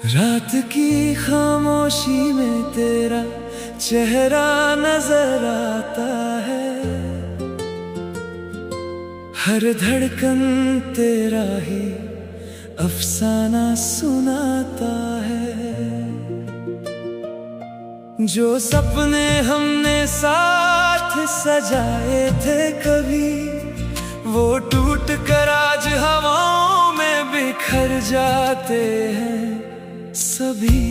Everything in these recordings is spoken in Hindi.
रात की खामोशी में तेरा चेहरा नजर आता है, हर धड़कन तेरा ही अफसाना सुनाता है। जो सपने हमने साथ सजाए थे कभी, वो टूट कर आज हवाओं में बिखर जाते हैं सभी।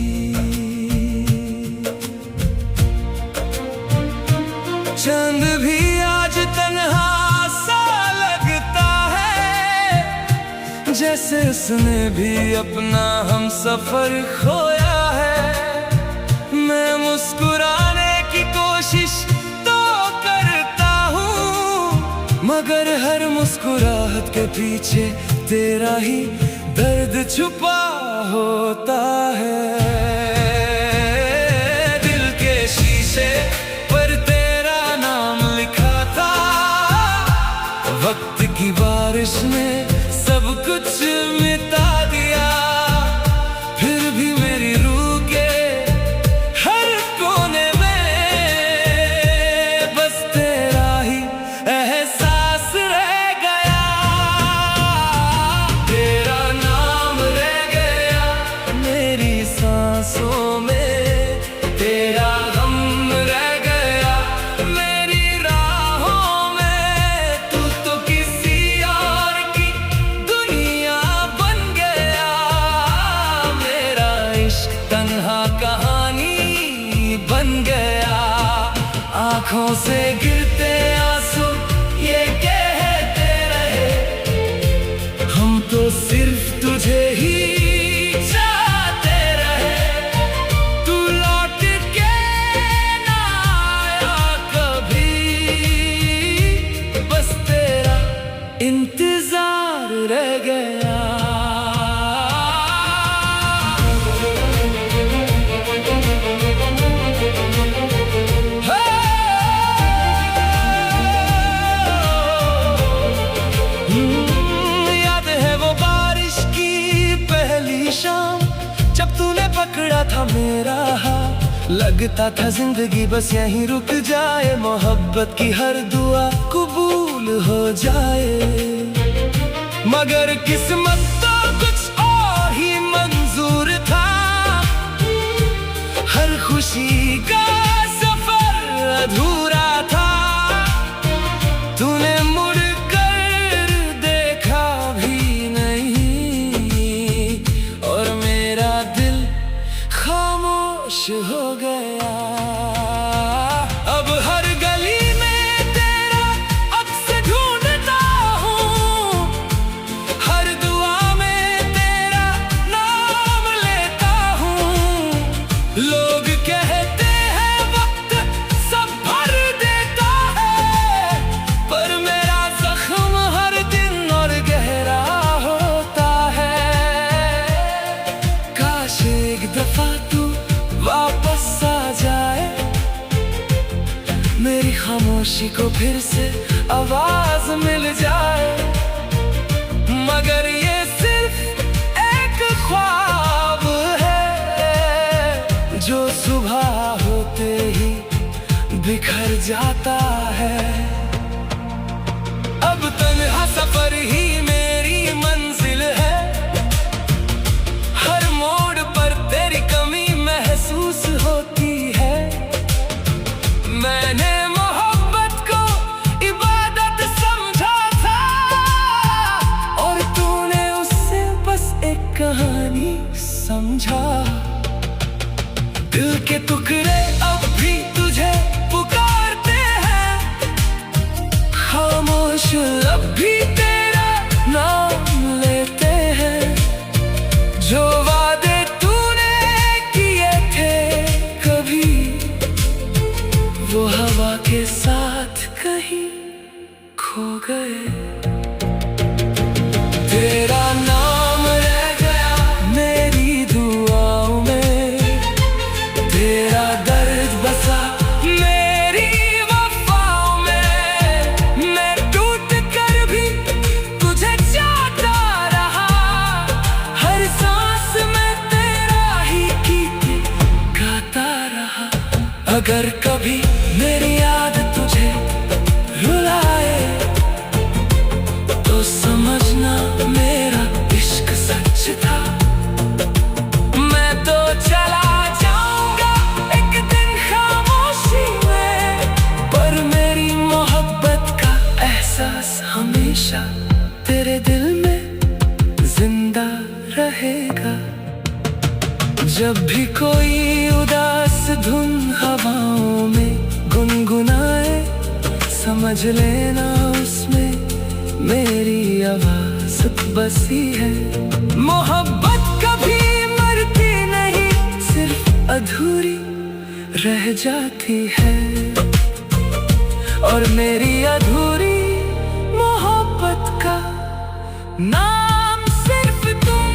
चंद भी आज तन्हा सा लगता है, जैसे उसने भी अपना हम सफर खोया है। मैं मुस्कुराने की कोशिश तो करता हूँ, मगर हर मुस्कुराहट के पीछे तेरा ही दर्द छुपा होता है। दिल के शीशे पर तेरा नाम लिखा था, वक्त की बारिश ने सब कुछ मिटा दिया। फिर भी मेरी रूह के हर कोने में बस तेरा ही एहसास रह गया। तेरा नाम रह गया मेरी सांसों में, तेरा गम रह गया मेरी राहों में। तू तो किसी और की दुनिया बन गया, मेरा इश्क तन्हा कहानी बन गया। आंखों से गिरते आंसू ये कहते रहे, हम तो सिर्फ तुझे ही चाहते रहे। तू लौट के ना आया कभी, बस तेरा इंतजार रह गया। याद है वो बारिश की पहली शाम, जब तूने पकड़ा था मेरा हाथ। लगता था जिंदगी बस यहीं रुक जाए, मोहब्बत की हर दुआ कबूल हो जाए। मगर किस्मत तो कुछ और ही मंजूर था, हर खुशी का सफर अधूरा था। तूने मुड़ कर देखा भी नहीं, और मेरा दिल खामोश हो गया। अब हर गली में तेरा अक्स ढूंढता हूँ, हर दुआ में तेरा नाम लेता हूँ। लोग कहते हैं वक्त सब भर देता है, पर मेरा जख्म हर दिन और गहरा होता है। काश एक दफा तू वापस आ जाए, मेरी खामोशी को फिर से आवाज मिल जाए। मगर ये सिर्फ एक ख्वाब है, जो सुबह होते ही बिखर जाता है। अब तन्हा सफर ही मेरी मंजिल है, हर मोड़ पर तेरी कमी महसूस होती है। मैंने मोहब्बत को इबादत समझा था, और तूने उससे बस एक कहानी समझा। दिल के टुकड़े अब भी तुझे पुकारते हैं, खामोश अब भी तेरा नाम लेते हैं। जो वादे तूने किए थे कभी, वो हवा के साथ कहीं खो गए। तेरा नाम रह गया मेरी दुआओं में, तेरा दर्द बसा मेरी वफाओं में। मैं टूट कर अगर कभी मेरी याद तुझे रुलाए तो समझना मेरा इश्क सच था। मैं तो चला जाऊंगा एक दिन खामोशी में, पर मेरी मोहब्बत का एहसास हमेशा तेरे दिल में जिंदा रहेगा। जब भी कोई उदास धुन हवाओं में गुनगुनाए, समझ लेना उसमें मेरी आवाज बसी है। मोहब्बत कभी मरती नहीं, सिर्फ अधूरी रह जाती है, और मेरी अधूरी मोहब्बत का नाम सिर्फ तुम।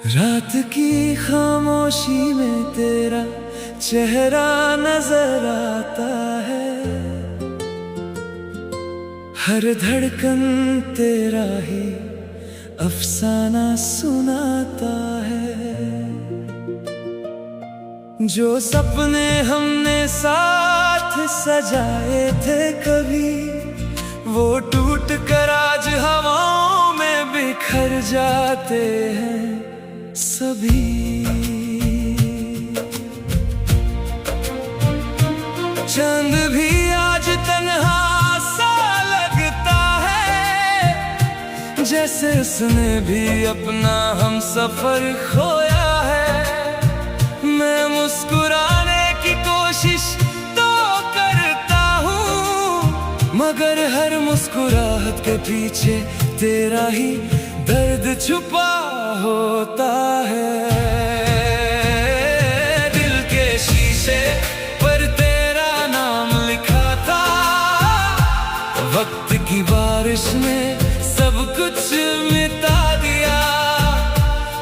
रात की खामोशी में तेरा चेहरा नजर आता है, हर धड़कन तेरा ही अफसाना सुनाता है। जो सपने हमने साथ सजाए थे कभी, वो टूट कर आज हवाओं में बिखर जाते हैं सभी। चंद भी आज तन्हा सा लगता है, जैसे उसने भी अपना हम सफर खोया है। मैं मुस्कुराने की कोशिश तो करता हूँ, मगर हर मुस्कुराहट के पीछे तेरा ही दर्द छुपा होता है। दिल के शीशे पर तेरा नाम लिखा था, वक्त की बारिश में सब कुछ मिटा दिया।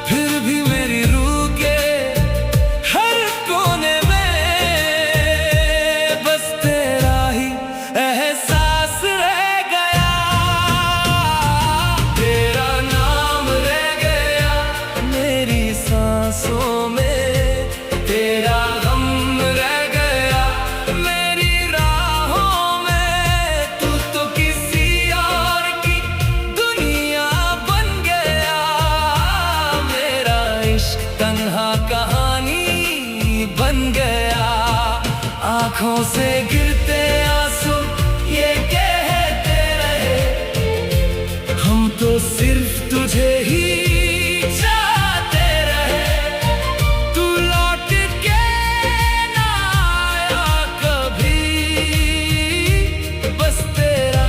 फिर भी मेरी रूह के हर कोने में बस तेरा ही एहसास रह गया। तेरा नाम रह गया मेरी सांसों में, तेरा गम रह गया मेरी राहों में। तू तो किसी और की दुनिया बन गया, मेरा इश्क तन्हा कहानी बन गया। आंखों से गिरते आंसू ये कहते रहे, हम तो सिर्फ तुझे ही चाहते रहे। तू लौट के ना आया कभी, बस तेरा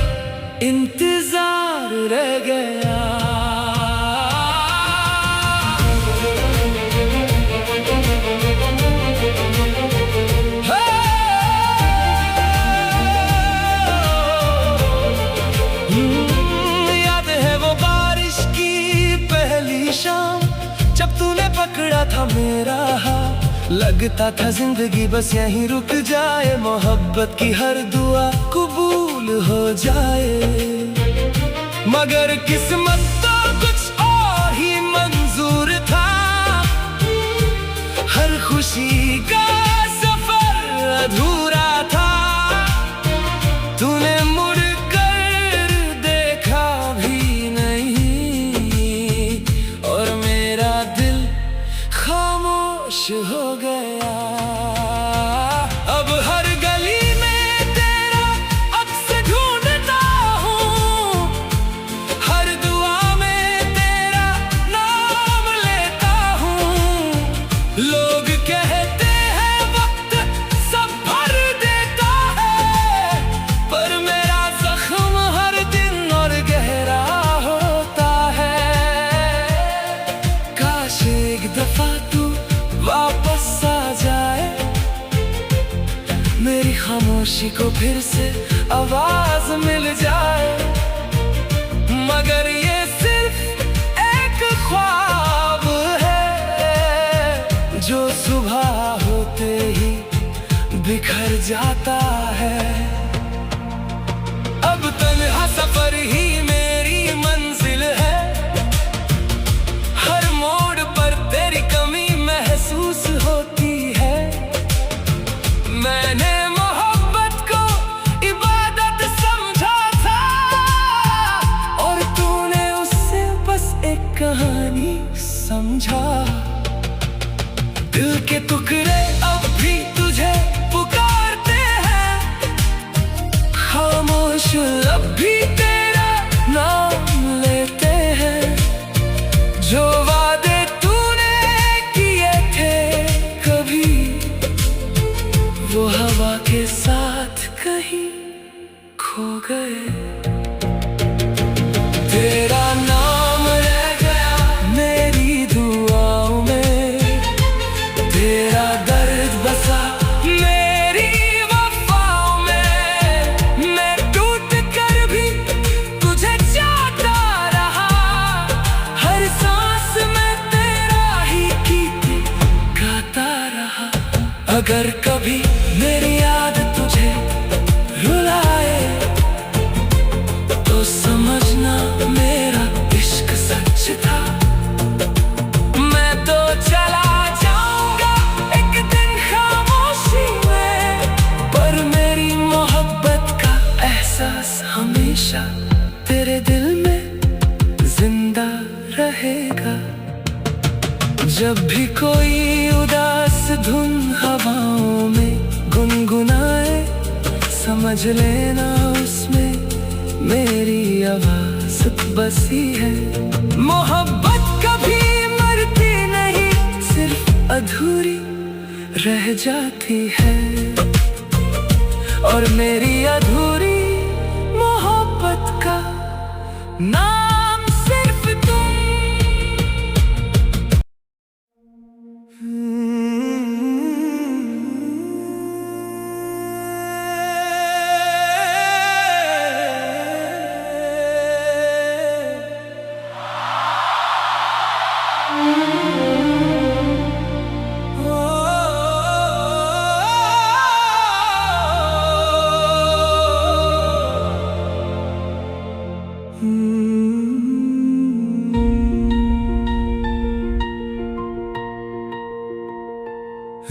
इंतजार रह गया। याद है वो बारिश की पहली शाम, जब तूने पकड़ा था मेरा हाथ। लगता था जिंदगी बस यहीं रुक जाए, मोहब्बत की हर दुआ कबूल हो जाए। मगर किस्मत तो कुछ और ही मंजूर था, हर खुशी का सफर अधूरा था। तूने मुड़ कर देखा भी नहीं, और मेरा दिल खामोश हो गया। अब हर गली में तेरा अक्स ढूंढता हूँ, हर दुआ खुशी को फिर से आवाज मिल जाए। मगर ये सिर्फ एक ख्वाब है जो सुबह होते ही बिखर जाता है। अब तन्हा सफर ही मेरी मंजिल है, हर मोड़ पर तेरी कमी महसूस होती है। मैंने मोहब्बत को इबादत समझा था और तूने उससे बस एक कहानी समझा। दिल के टुकड़े अब भी तुझे पुकारते हैं, खामोश अब भी तेरा नाम लेते हैं। जो वादे तूने किए थे कभी, वो हवा के साथ कहीं खो गए। तेरा नाम रह गया मेरी दुआओं में, तेरा दर्द बसा मेरी वफाओं में। मैं टूट कर भी तुझे चाहता रहा, हर सांस में तेरा ही गीत गाता रहा। अगर कभी मेरी याद तुझे रुलाए तो समझना मेरा इश्क सच था। मैं तो चला जाऊंगा एक दिन खामोशी में, पर मेरी मोहब्बत का एहसास हमेशा तेरे दिल में जिंदा रहेगा। जब भी कोई उदास धुन हवाओं में गुनगुनाए, समझ लेना उसमें मेरी आवाज बसी है। मोहब्बत कभी मरती नहीं, सिर्फ अधूरी रह जाती है। और मेरी अधूरी मोहब्बत का नाम सिर्फ तुम।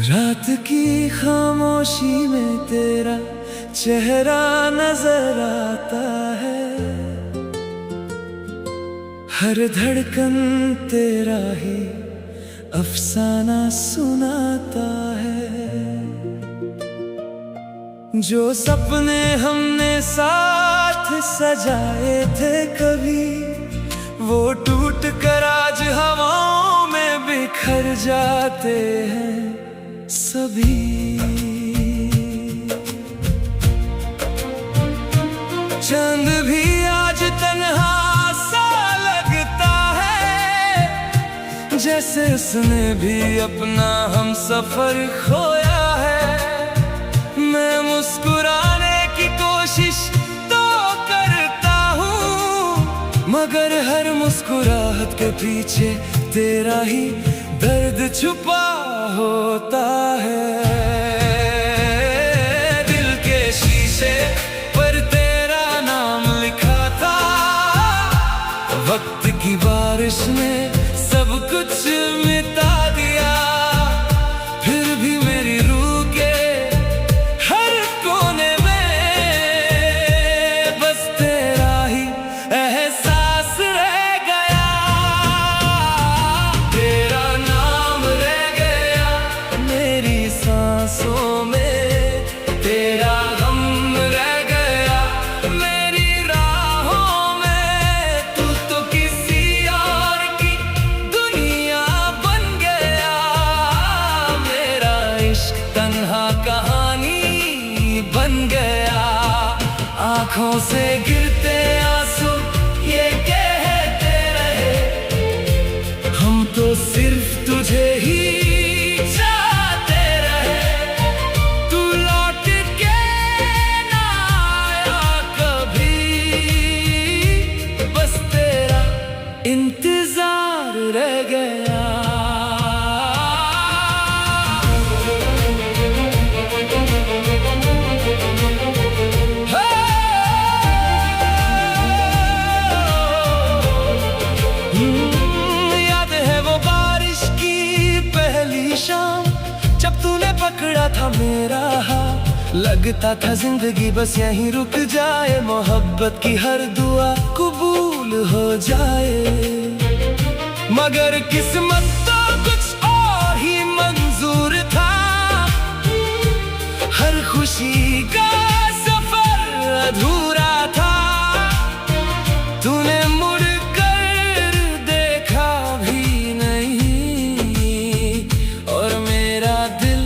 रात की खामोशी में तेरा चेहरा नजर आता है, हर धड़कन तेरा ही अफसाना सुनाता है। जो सपने हमने साथ सजाए थे कभी, वो टूट कर आज हवाओं में बिखर जाते हैं सभी। चंद भी आज तन्हा सा लगता है, जैसे उसने भी अपना हम सफर खोया है। मैं मुस्कुराने की कोशिश तो करता हूँ, मगर हर मुस्कुराहट के पीछे तेरा ही दर्द छुपा होता है। दिल के शीशे पर तेरा नाम लिखा था, वक्त की बारिश ने सब कुछ मिटा दिया। फिर भी मेरी रूह के हर कोने में बस तेरा ही एहसास रह गया। तेरा नाम रह गया मेरी सांसों में, तेरा गम रह गया मेरी राहों में। तू तो किसी और की दुनिया लगता था जिंदगी बस यहीं रुक जाए, मोहब्बत की हर दुआ कबूल हो जाए। मगर किस्मत तो कुछ और ही मंजूर था, हर खुशी का सफर अधूरा था। तूने मुड़ कर देखा भी नहीं और मेरा दिल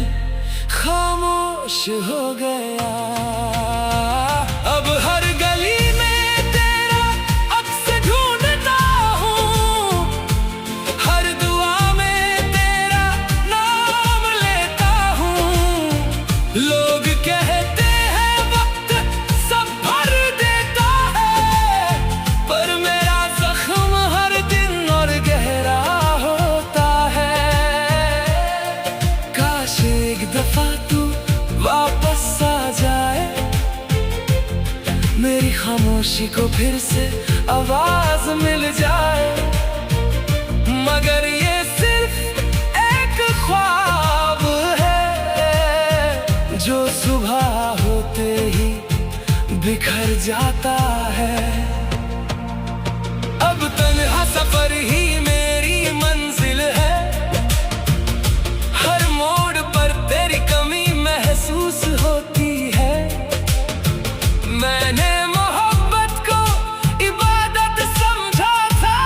खामोश हो गया। अब हर गली में तेरा अक्स ढूंढता हूँ, हर दुआ में तेरा नाम लेता हूँ। लोग कहते हैं वक्त सब भर देता है, पर मेरा जख्म हर दिन और गहरा होता है। काश एक दफा तू वापस आ जाए, मेरी खामोशी को फिर से आवाज मिल जाए। मगर ये सिर्फ एक ख्वाब है जो सुबह होते ही बिखर जाता है। अब तन्हा सफर ही मेरी मंजिल है, हर मोड़ पर तेरी कमी महसूस होती है। मैंने मोहब्बत को इबादत समझा था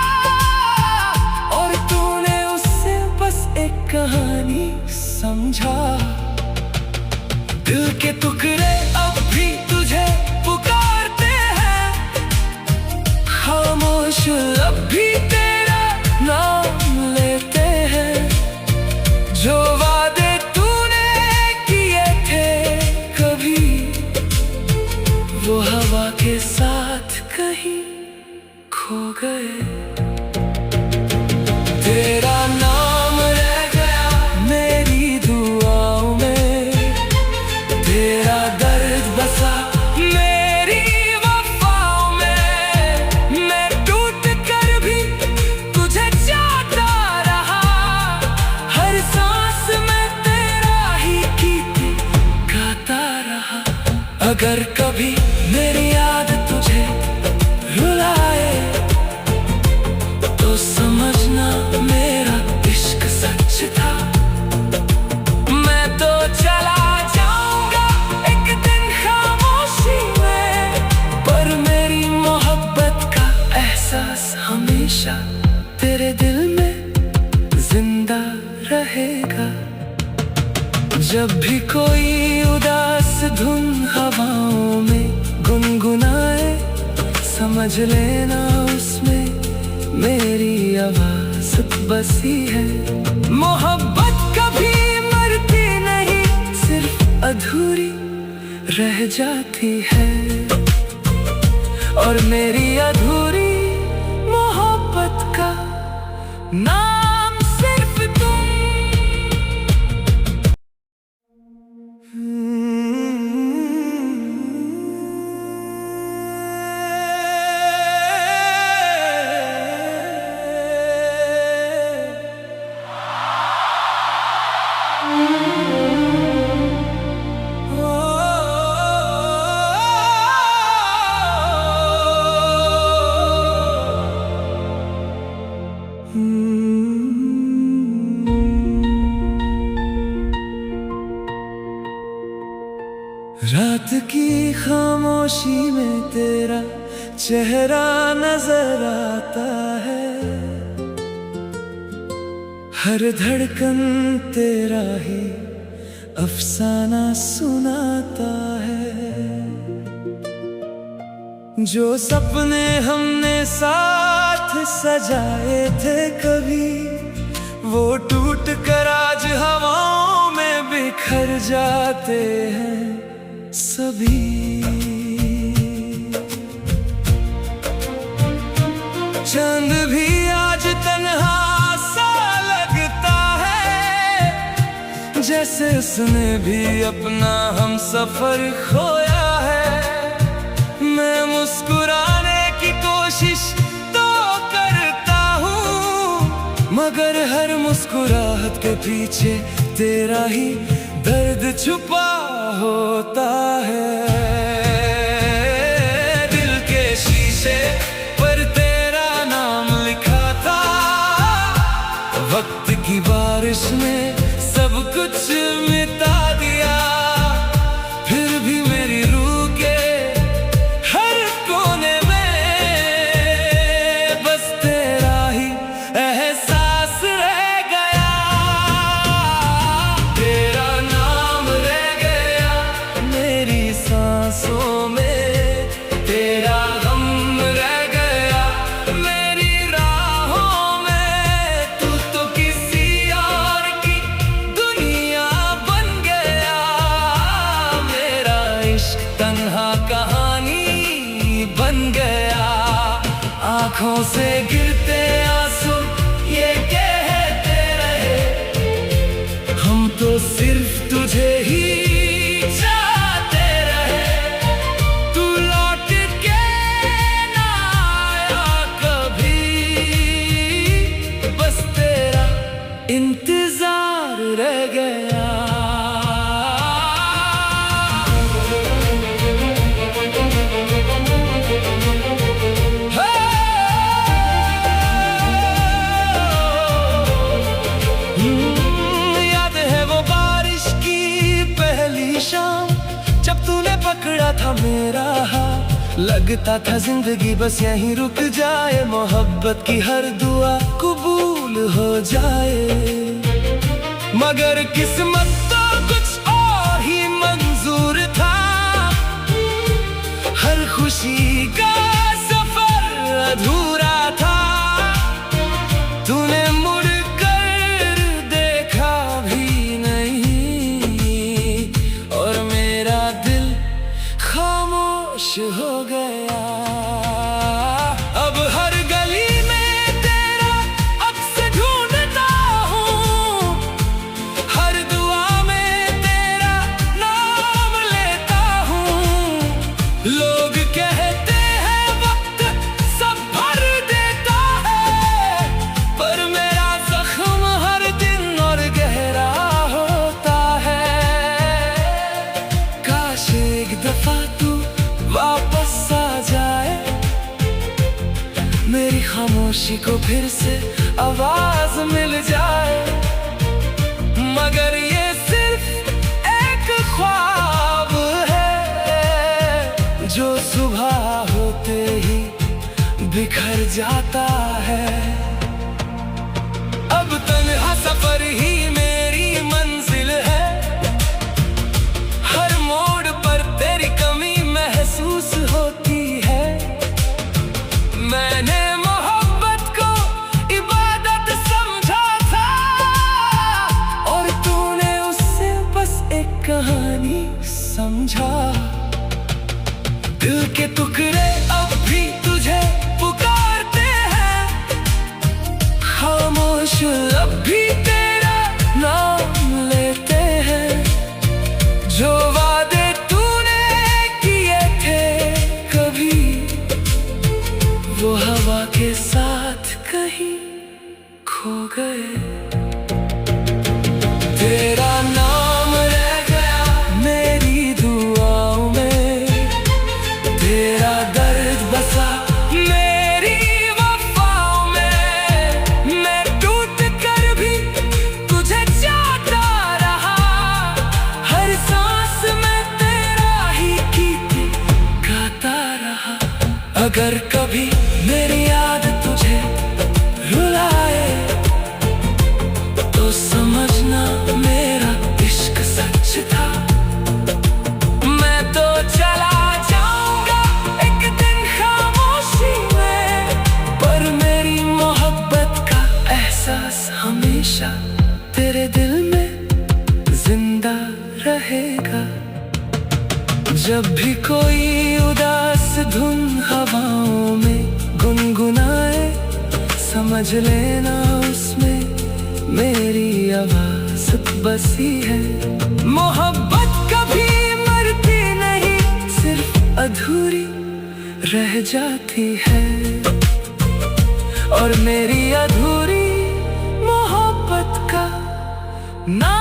और तूने उससे बस एक कहानी समझा। दिल के टुकड़े अब भी तुझे पुकारते हैं, खामोश अब भी तेरा नाम लेते हैं। जो वादे तूने किए थे कभी, वो हवा के साथ कहीं खो गए। तेरा नाम रह गया मेरी दुआओं में, तेरा दर्द बसा मेरी वफाओं में। मैं टूट कर भी तुझे चाहता रहा, हर सांस में तेरा ही गीत गाता रहा। अगर कभी मेरी याद तुझे रुलाए तो समझना मेरा इश्क सच था। मैं तो चला जाऊंगा एक दिन खामोशी में, पर मेरी मोहब्बत का एहसास हमेशा तेरे दिल में जिंदा रहेगा। जब भी कोई उदास धुन हवाओं में गुनगुनाए, समझ लेना उसमें मेरी आवाज बसी है। मोहब्बत कभी मरती नहीं, सिर्फ अधूरी रह जाती है। और मेरी अधूरी मोहब्बत का नाम सिर्फ तुम। रात की खामोशी में तेरा चेहरा नजर आता है, हर धड़कन तेरा ही अफसाना सुनाता है। जो सपने हमने साथ सजाए थे कभी, वो टूट कर आज हवाओं में बिखर जाते हैं सभी। चंद भी आज तन्हा सा लगता है, जैसे उसने भी अपना हम सफर खोया है। मैं मुस्कुराने की कोशिश तो करता हूँ, मगर हर मुस्कुराहट के पीछे तेरा ही दर्द छुपा होता है। दिल के शीशे पर तेरा नाम लिखा था, वक्त की बारिश में सब कुछ मिटा दिया। फिर भी मेरी रूह के हर कोने में बस तेरा ही एहसास रह गया। तेरा नाम रह गया मेरी सांसों में, तेरा गम रह गया मेरी राहों में। तू तो किसी और की दुनिया बन गया, मेरा इश्क तन्हा कहानी बन गया। आंखों से गिरते आंसू ये कहते रहे, हम तो सिर्फ तुझे ही चाहते रहे। तू लौट के ना आया कभी, बस तेरा इंतजार रह गया। याद है वो बारिश की पहली शाम, जब तूने पकड़ा था मेरा हाथ। लगता था जिंदगी बस यहीं रुक जाए, मोहब्बत की हर दुआ कबूल हो जाए। मगर किस्मत तो कुछ और ही मंजूर था, हर खुशी का सफर अधूरा था। तूने मुड़ कर देखा भी नहीं, और मेरा दिल खामोश हो गया। अब हर गली में तेरा अक्स ढूंढता हूँ, हर दुआ में तेरा नाम लेता हूँ। लोग कहते हैं वक्त सब भर देता है, पर मेरा जख्म हर दिन और गहरा होता है। काश एक दफा तू वापस आ जाए, मेरी खामोशी को फिर से आवाज मिल जाए। मगर ये सिर्फ एक ख्वाब है, जो सुबह होते ही बिखर जाता है। अब तन्हा सफर ही मेरी मंजिल है, हर मोड़ पर तेरी कमी महसूस होती है। मैंने मोहब्बत को इबादत समझा था, और तूने उससे बस एक कहानी समझा। दिल के टुकड़े अब भी तुझे पुकारते हैं, खामोश अब भी तेरा नाम लेते हैं। जो वादे तूने किए थे कभी, वो हवा के साथ कहीं खो गए। तेरा नाम रह गया मेरी दुआओं में, तेरा दर्द बसा मेरी वफाओं में। मैं टूट कर भी तुझे चाहता रहा, हर सांस में तेरा ही गीत गाता रहा। अगर कभी मेरी याद तुझे रुलाए, तो समझना मेरा इश्क सच था। मैं तो चला जाऊंगा एक दिन खामोशी में, पर मेरी मोहब्बत का एहसास हमेशा तेरे दिल में जिंदा रहेगा। जब भी कोई उदास धुन हवाओं में गुनगुनाए, समझ लेना उसमें मेरी आवाज बसी है। मोहब्बत कभी मरती नहीं, सिर्फ अधूरी रह जाती है। और मेरी अधूरी मोहब्बत का नाम